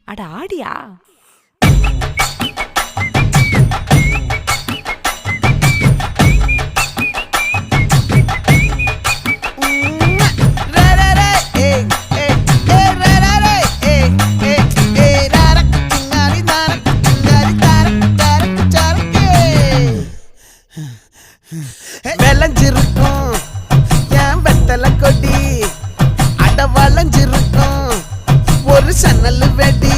அட ஆடியா? விளைஞ்சிருக்கும் என் வெத்தலை கொடி, அட வளைஞ்சிருக்கும் ஒரு சன்னல் வெடி.